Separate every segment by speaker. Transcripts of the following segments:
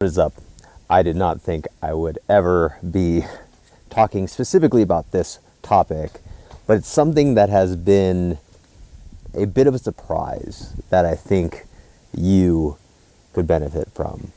Speaker 1: What is up? I did not think I would ever be talking specifically about this topic, but it's something that has been a bit of a surprise that I think you could benefit from.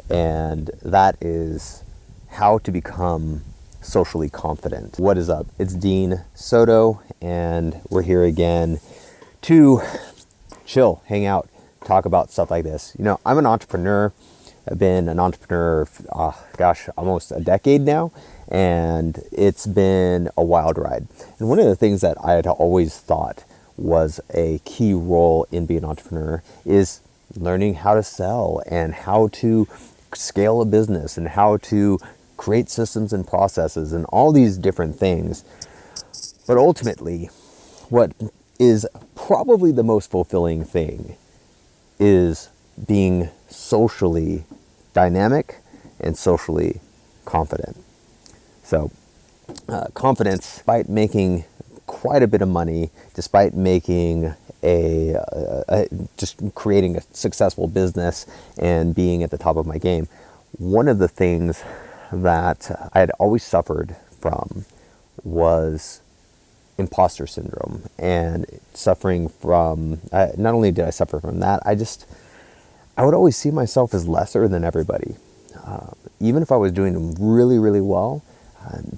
Speaker 1: And that is how to become socially confident. What is up? It's Dean Soto, and we're here again to chill, hang out, talk about stuff like this. You know, I'm an entrepreneur. I've been an entrepreneur, almost a decade now, and it's been a wild ride. And one of the things that I had always thought was a key role in being an entrepreneur is learning how to sell and how to scale a business and how to create systems and processes and all these different things. But ultimately, what is probably the most fulfilling thing is being socially dynamic and socially confident. So confidence, despite making quite a bit of money, despite making just creating a successful business and being at the top of my game, one of the things that I had always suffered from was imposter syndrome, and suffering from, not only did I suffer from that, I would always see myself as lesser than everybody. Even if I was doing really, really well,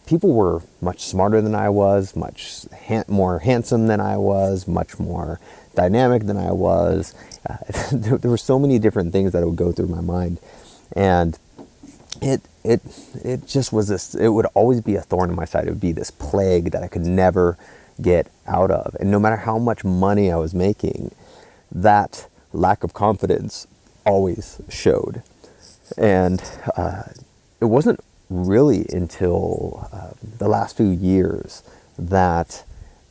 Speaker 1: people were much smarter than I was, much more handsome than I was, much more dynamic than I was. There were so many different things that would go through my mind, and it just was this. It would always be a thorn in my side. It would be this plague that I could never get out of. And no matter how much money I was making, that lack of confidence always showed. And it wasn't really until the last few years that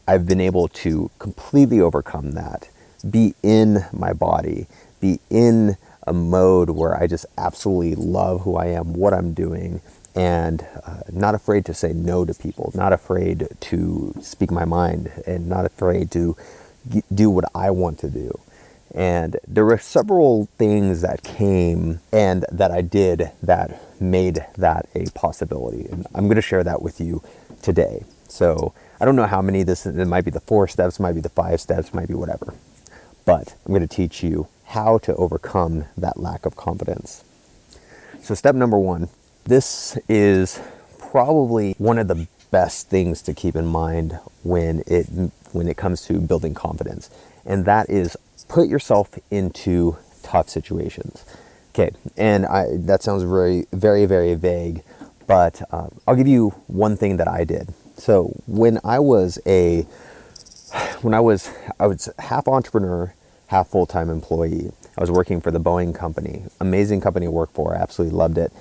Speaker 1: I've been able to completely overcome that, be in my body, be in a mode where I just absolutely love who I am, what I'm doing, and not afraid to say no to people, not afraid to speak my mind, and not afraid to do what I want to do. And there were several things that came and that I did that made that a possibility. And I'm going to share that with you today. So I don't know how many it might be the 4 steps, might be the 5 steps, might be whatever. But I'm going to teach you how to overcome that lack of confidence. So step number 1, this is probably one of the best things to keep in mind when it comes to building confidence. And that is put yourself into tough situations. Okay, and that sounds very, very, very vague, but I'll give you one thing that I did. So when I was half entrepreneur, half full-time employee. I was working for the Boeing company, amazing company to work for. I absolutely loved it.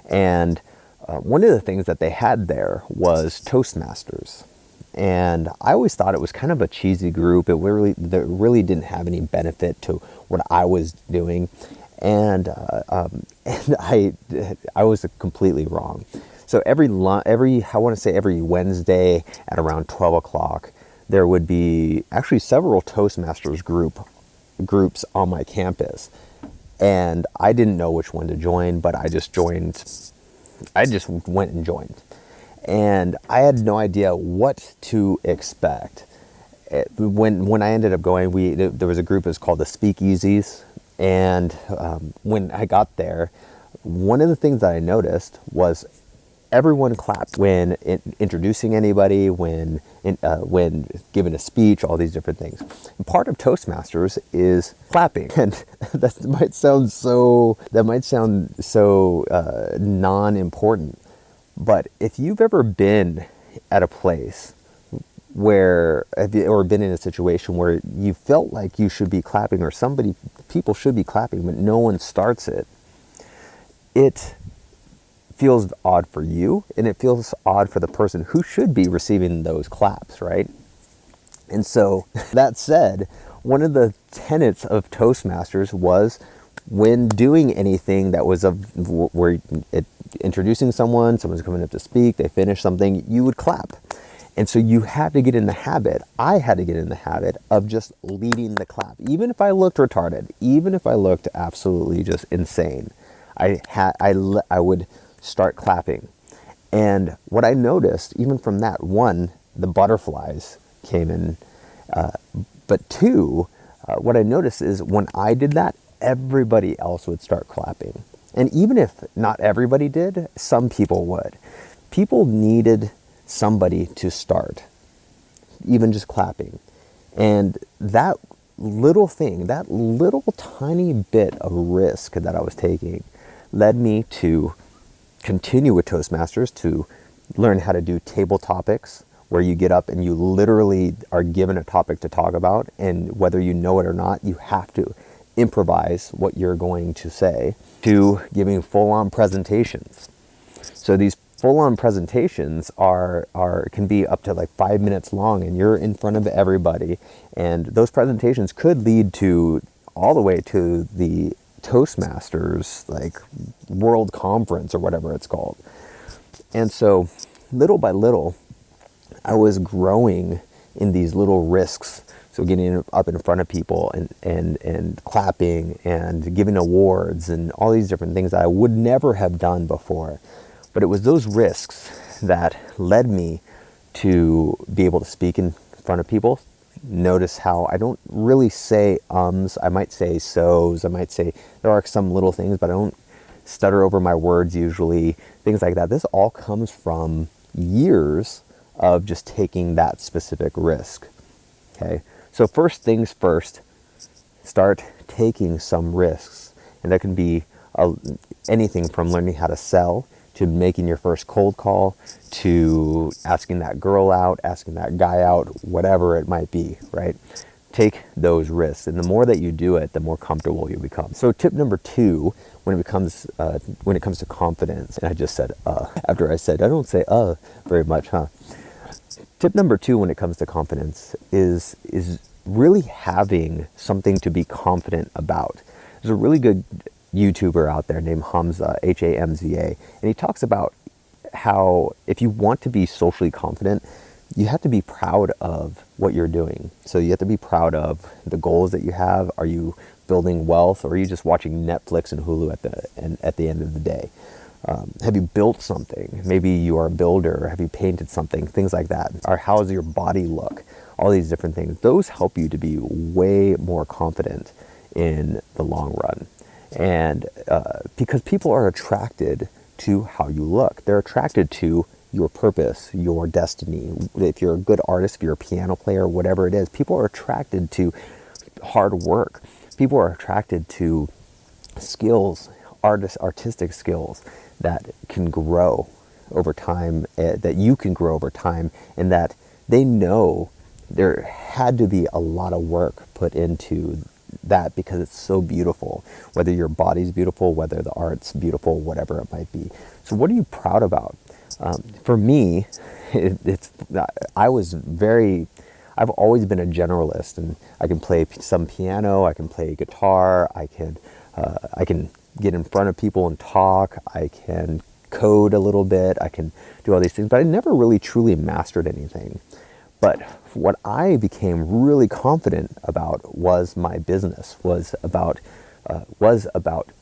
Speaker 1: And one of the things that they had there was Toastmasters. And I always thought it was kind of a cheesy group. It really didn't have any benefit to what I was doing. And I was completely wrong. So every Wednesday at around 12 o'clock, there would be actually several Toastmasters groups on my campus. And I didn't know which one to join, but I just went and joined. And I had no idea what to expect. When I ended up going, there was a group that was called the Speakeasies. And when I got there, one of the things that I noticed was everyone clapped when introducing anybody, when giving a speech, all these different things. And part of Toastmasters is clapping, and that might sound so non-important. But if you've ever been at a place or been in a situation where you felt like you should be clapping, or people should be clapping, but no one starts it, it feels odd for you, and it feels odd for the person who should be receiving those claps, right? And so, that said, one of the tenets of Toastmasters was, when doing anything that was introducing someone's coming up to speak, they finish something, you would clap. And so you had to get in the habit, I had to get in the habit of just leading the clap. Even if I looked retarded, even if I looked absolutely just insane, I would start clapping. And what I noticed, even from that, one, the butterflies came in, but two, what I noticed is when I did that, everybody else would start clapping. And even if not everybody did, some people would. People needed somebody to start, even just clapping. And that little thing, that little tiny bit of risk that I was taking led me to continue with Toastmasters, to learn how to do table topics, where you get up and you literally are given a topic to talk about, and whether you know it or not, you have to improvise what you're going to say, to giving full-on presentations. So these full-on presentations can be up to like 5 minutes long, and you're in front of everybody, and those presentations could lead to all the way to the Toastmasters like world conference or whatever it's called. And so little by little, I was growing in these little risks. So getting up in front of people and clapping and giving awards and all these different things that I would never have done before. But it was those risks that led me to be able to speak in front of people. Notice how I don't really say ums. I might say so's. I might say, there are some little things, but I don't stutter over my words usually, things like that. This all comes from years of just taking that specific risk. Okay, so first things first, start taking some risks. And that can be anything from learning how to sell, to making your first cold call, to asking that girl out, asking that guy out, whatever it might be, right? Take those risks, and the more that you do it, the more comfortable you become. So tip number 2, when it comes to confidence, and I just said after I said I don't say very much, huh? Tip number 2 when it comes to confidence is really having something to be confident about. There's a really good YouTuber out there named Hamza, Hamza, and he talks about how if you want to be socially confident, you have to be proud of what you're doing. So you have to be proud of the goals that you have. Are you building wealth, or are you just watching Netflix and Hulu at the end of the day? Have you built something? Maybe you are a builder. Have you painted something? Things like that. Or how does your body look? All these different things. Those help you to be way more confident in the long run. And because people are attracted to how you look. They're attracted to your purpose, your destiny. If you're a good artist, if you're a piano player, whatever it is, people are attracted to hard work. People are attracted to skills, artistic skills that can grow over time, that you can grow over time, and that they know there had to be a lot of work put into that because it's so beautiful. Whether your body's beautiful, whether the art's beautiful, whatever it might be. So what are you proud about? For me, I've always been a generalist, and I can play some piano, I can play guitar, I can get in front of people and talk, I can code a little bit, I can do all these things, but I never really truly mastered anything. But what I became really confident about was my business, was about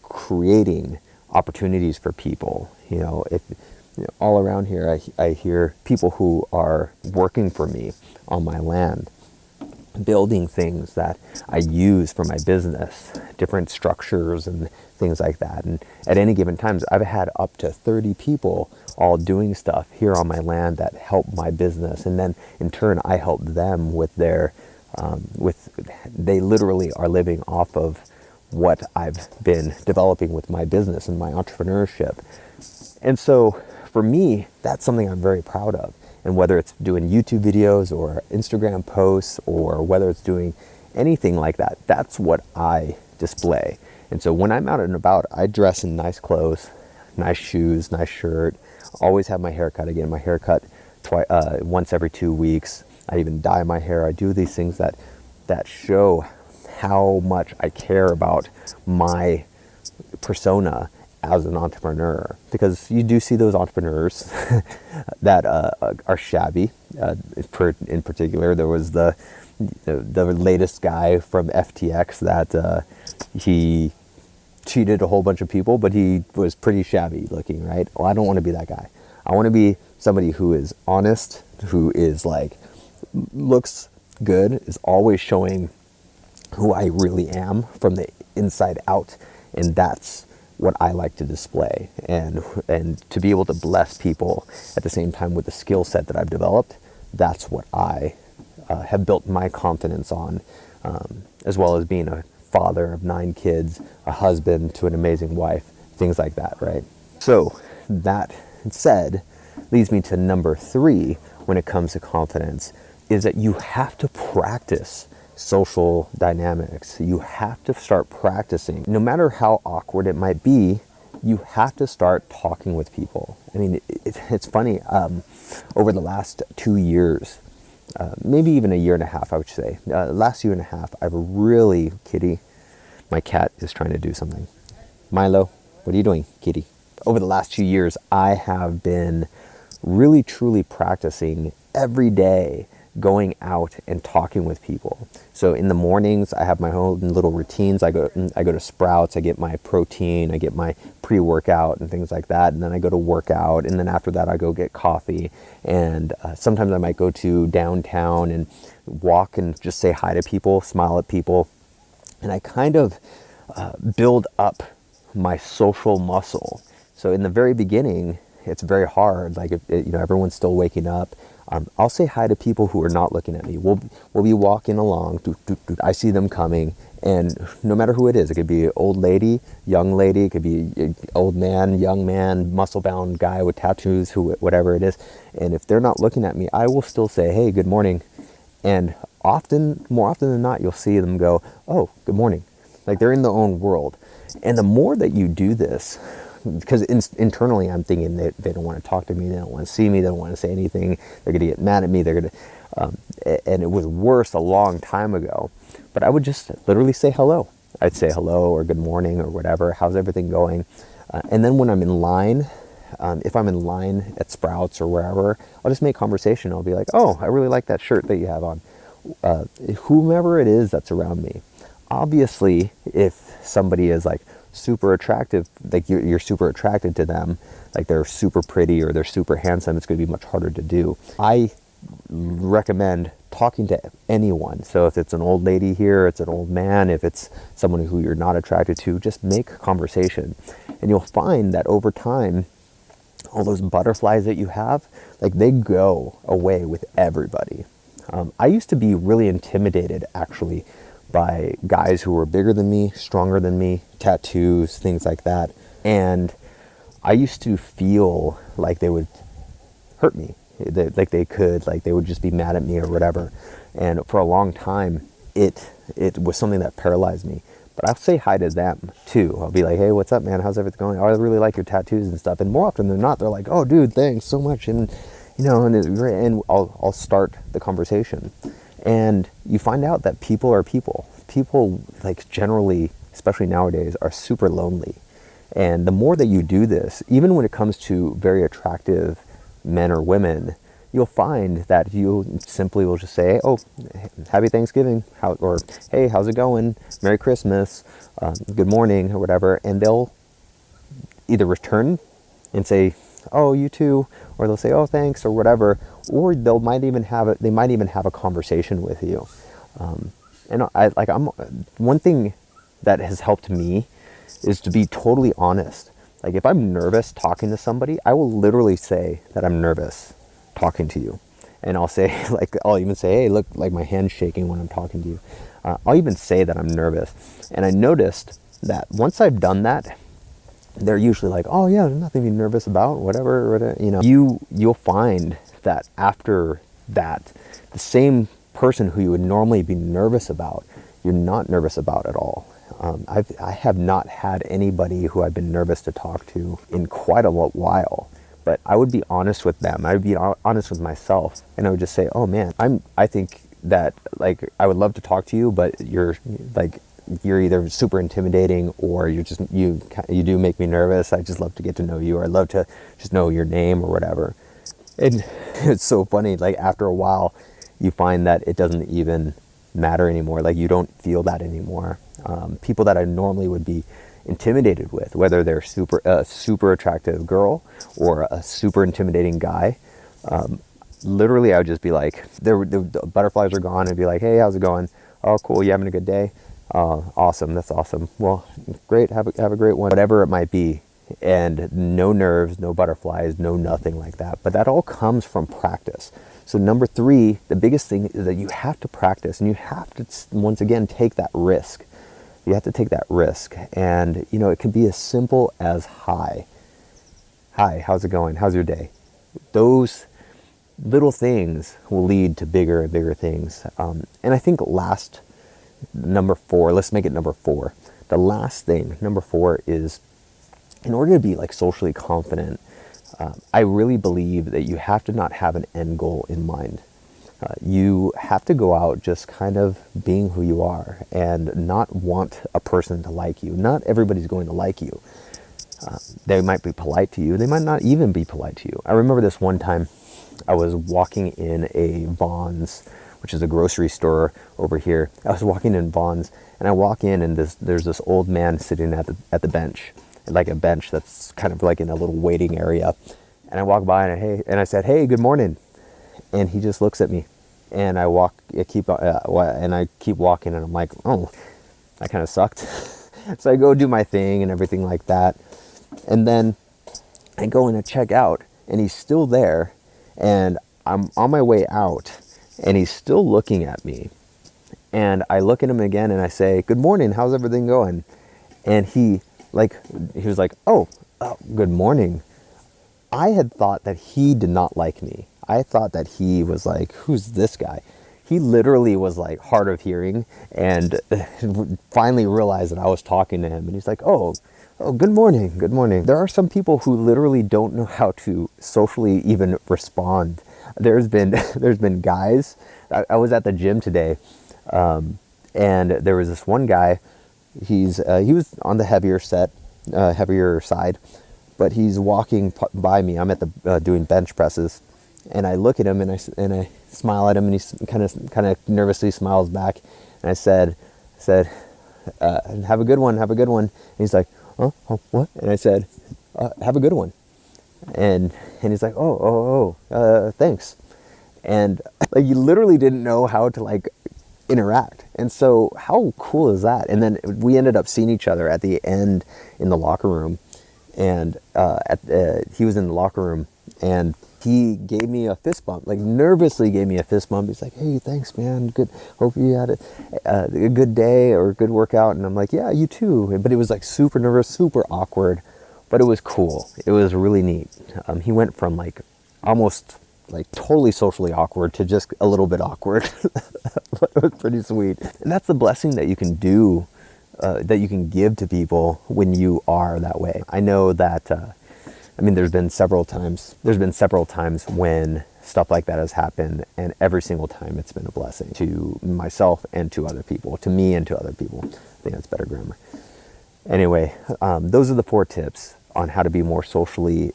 Speaker 1: creating opportunities for people. All around here, I hear people who are working for me on my land, building things that I use for my business, different structures and things like that. And at any given time, I've had up to 30 people all doing stuff here on my land that help my business. And then in turn, I help them with their, they literally are living off of what I've been developing with my business and my entrepreneurship. And so for me, that's something I'm very proud of. And whether it's doing YouTube videos or Instagram posts, or whether it's doing anything like that, that's what I display. And so when I'm out and about, I dress in nice clothes, nice shoes, nice shirt, always have my hair cut. Again, my hair cut once every 2 weeks. I even dye my hair. I do these things that show how much I care about my persona as an entrepreneur, because you do see those entrepreneurs that are shabby. In particular, there was the latest guy from FTX that he cheated a whole bunch of people, but he was pretty shabby looking, right? Well, I don't want to be that guy. I want to be somebody who is honest, who is like, looks good, is always showing who I really am from the inside out. And that's what I like to display. And to be able to bless people at the same time with the skill set that I've developed, that's what I have built my confidence on, as well as being a father of 9 kids, a husband to an amazing wife, things like that, right? So that said, leads me to number 3 when it comes to confidence, is that you have to practice social dynamics. You have to start practicing. No matter how awkward it might be, you have to start talking with people. I mean, it's funny, over the last 2 years, maybe even a year and a half, I would say, last year and a half, I've really, Kitty, my cat is trying to do something. Milo, what are you doing, Kitty? Over the last 2 years, I have been really, truly practicing every day going out and talking with people. So in the mornings, I have my own little routines. I go to Sprouts, I get my protein, I get my pre-workout and things like that, and then I go to work out, and then after that I go get coffee, and sometimes I might go to downtown and walk and just say hi to people, smile at people, and I kind of build up my social muscle. So in the very beginning, it's very hard. Like, everyone's still waking up. I'll say hi to people who are not looking at me. We'll be walking along. I see them coming, and no matter who it is, it could be an old lady, young lady, it could be an old man, young man, muscle-bound guy with tattoos, whatever it is. And if they're not looking at me, I will still say, hey, good morning. And more often than not, you'll see them go, oh, good morning. Like, they're in their own world. And the more that you do this, because internally I'm thinking they don't want to talk to me, they don't want to see me, they don't want to say anything, they're going to get mad at me, they're going to, and it was worse a long time ago, but I would just literally say hello. I'd say hello or good morning or whatever, how's everything going? And then when I'm in line, if I'm in line at Sprouts or wherever, I'll just make conversation. I'll be like, oh, I really like that shirt that you have on. Whomever it is that's around me. Obviously, if somebody is like super attractive, like you're super attracted to them, like they're super pretty or they're super handsome, it's going to be much harder to do. I recommend talking to anyone. So if it's an old lady here, it's an old man, if it's someone who you're not attracted to, just make conversation. And you'll find that over time, all those butterflies that you have, like they go away with everybody. I used to be really intimidated, actually, by guys who were bigger than me, stronger than me, tattoos, things like that. And I used to feel like they would hurt me, like they would just be mad at me or whatever. And for a long time, it was something that paralyzed me. But I'll say hi to them too. I'll be like, hey, what's up, man? How's everything going? Oh, I really like your tattoos and stuff. And more often than not, they're like, oh, dude, thanks so much. And, and it's great. And I'll start the conversation. And you find out that people are people. People, like, generally, especially nowadays, are super lonely. And the more that you do this, even when it comes to very attractive men or women, you'll find that you simply will just say, oh, happy Thanksgiving, or hey, how's it going? Merry Christmas, good morning, or whatever. And they'll either return and say, oh, you too, or they'll say, oh, thanks, or whatever, or they might even have a conversation with you. One thing that has helped me is to be totally honest. Like, if I'm nervous talking to somebody, I will literally say that I'm nervous talking to you. And I'll say, like, I'll even say, hey, look, like my hand's shaking when I'm talking to you. I'll even say that I'm nervous. And I noticed that once I've done that, they're usually like, oh yeah, there's nothing to be nervous about, whatever, you'll find that after that, the same person who you would normally be nervous about, you're not nervous about at all. I have not had anybody who I've been nervous to talk to in quite a while, but I would be honest with them. I would be honest with myself, and I would just say, oh man, I think that, like, I would love to talk to you, but you're either super intimidating or you do make me nervous. I just love to get to know you, or I'd love to just know your name or whatever. And it's so funny, like after a while, you find that it doesn't even matter anymore. Like, you don't feel that anymore. People that I normally would be intimidated with, whether they're super attractive girl or a super intimidating guy. Literally, I would just be like, the butterflies are gone. I'd be like, hey, how's it going? Oh, cool. You having a good day? Awesome. That's awesome. Well, great. Have a great one. Whatever it might be. And no nerves, no butterflies, no nothing like that. But that all comes from practice. So number 3, the biggest thing is that you have to practice, and you have to, once again, take that risk. You have to take that risk. And, it can be as simple as hi. Hi, how's it going? How's your day? Those little things will lead to bigger and bigger things. And I think number 4, let's make it number 4. The last thing, number 4, is in order to be like socially confident, I really believe that you have to not have an end goal in mind. You have to go out just kind of being who you are and not want a person to like you. Not everybody's going to like you. They might be polite to you. They might not even be polite to you. I remember this one time I was walking in a Vons, which is a grocery store over here. I was walking in Vons, and I walk in, and there's this old man sitting at the bench, like a bench that's kind of like in a little waiting area. And I walk by, and I said, hey, good morning. And he just looks at me, and I keep walking, and I'm like, oh, that kind of sucked. So I go do my thing and everything like that. And then I go in to check out, and he's still there. And I'm on my way out, and he's still looking at me. And I look at him again, and I say, good morning, how's everything going? And he was like, oh, good morning. I had thought that he did not like me. I thought that he was like, who's this guy? He literally was like hard of hearing, and finally realized that I was talking to him. And he's like, oh, good morning, good morning. There are some people who literally don't know how to socially even respond. There's been guys. I was at the gym today, and there was this one guy. He was on the heavier side, but he's walking by me. I'm at the doing bench presses, and I look at him, and I smile at him, and he kind of nervously smiles back. And I said, have a good one, have a good one. And he's like, oh, what? And I said, have a good one. And he's like, thanks. And like, you literally didn't know how to like interact. And so how cool is that? And then we ended up seeing each other at the end in the locker room. And he was in the locker room, and he gave me a fist bump, like nervously gave me a fist bump. He's like, hey, thanks, man. Good. Hope you had a good day or a good workout. And I'm like, yeah, you too. But it was like super nervous, super awkward, but it was cool. It was really neat. He went from like almost like totally socially awkward to just a little bit awkward. But it was pretty sweet. And that's the blessing that you can do, that you can give to people when you are that way. I know that, there's been several times when stuff like that has happened, and every single time it's been a blessing to myself and to other people, to me and to other people. I think that's better grammar. Anyway, those are the 4 tips on how to be more socially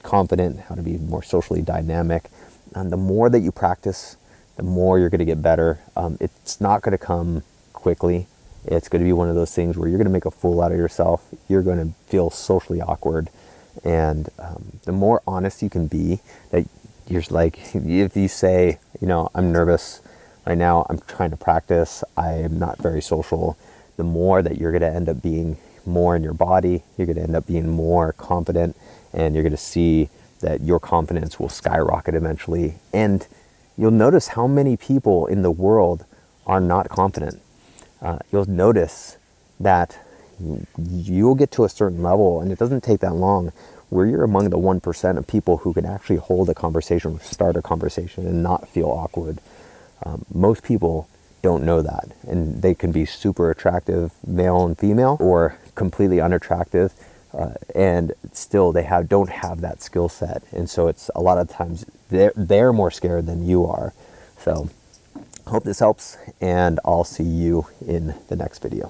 Speaker 1: confident, how to be more socially dynamic. And the more that you practice, the more you're going to get better. It's not going to come quickly. It's going to be one of those things where you're going to make a fool out of yourself. You're going to feel socially awkward. And the more honest you can be, that you're like, if you say, I'm nervous right now, I'm trying to practice, I am not very social, the more that you're going to end up being more in your body, you're going to end up being more confident, and you're going to see that your confidence will skyrocket eventually. And you'll notice how many people in the world are not confident. You'll notice that you'll get to a certain level, and it doesn't take that long, where you're among the 1% of people who can actually hold a conversation or start a conversation and not feel awkward. Most people don't know that, and they can be super attractive, male and female, or completely unattractive, and still they don't have that skill set. And so it's a lot of times they're more scared than you are. So I hope this helps, and I'll see you in the next video.